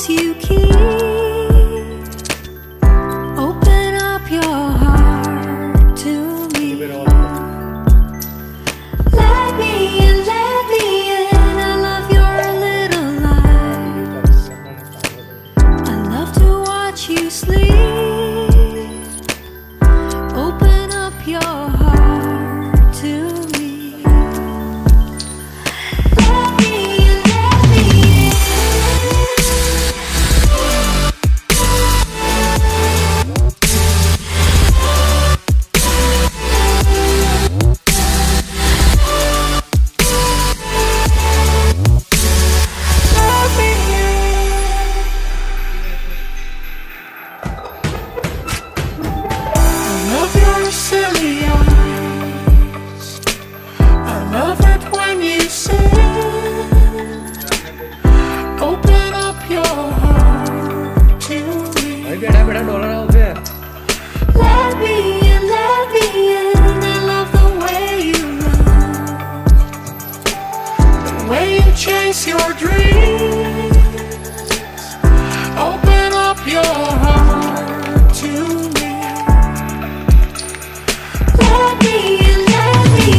thoughts you keep. Open up your heart to me. Let me in, let me in. I love your little light. I love to watch you sleep. Open up your heart to me. Let me in, let me in. Let me in, let me in. I love the way you love, the way you chase your dreams. Open up your heart to me. Let me in, let me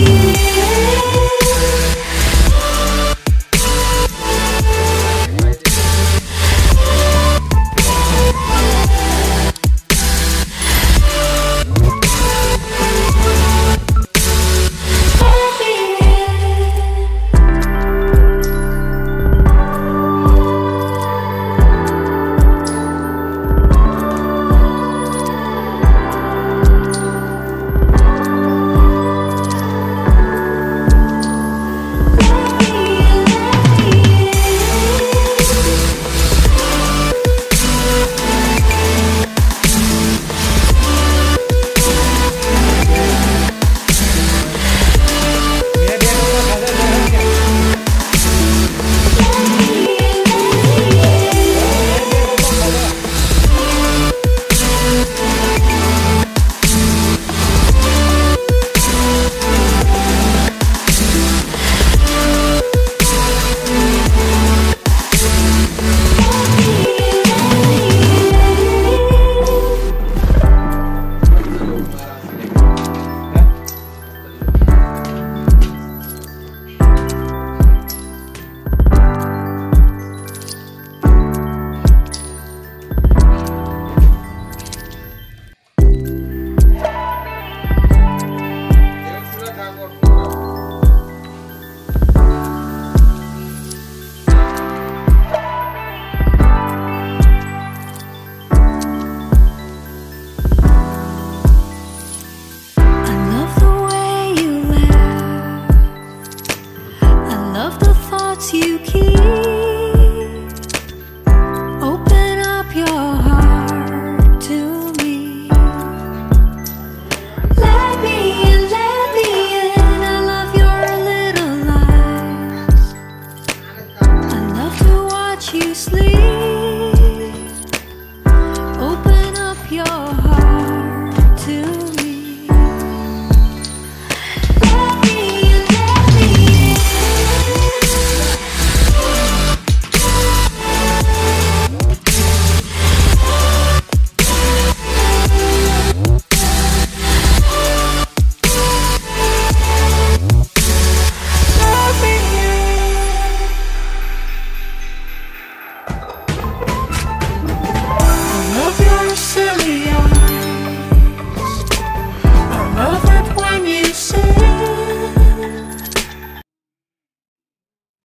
you keep. Open up your heart to me. Let me in, let me in. I love your little lies. I love to watch you sleep.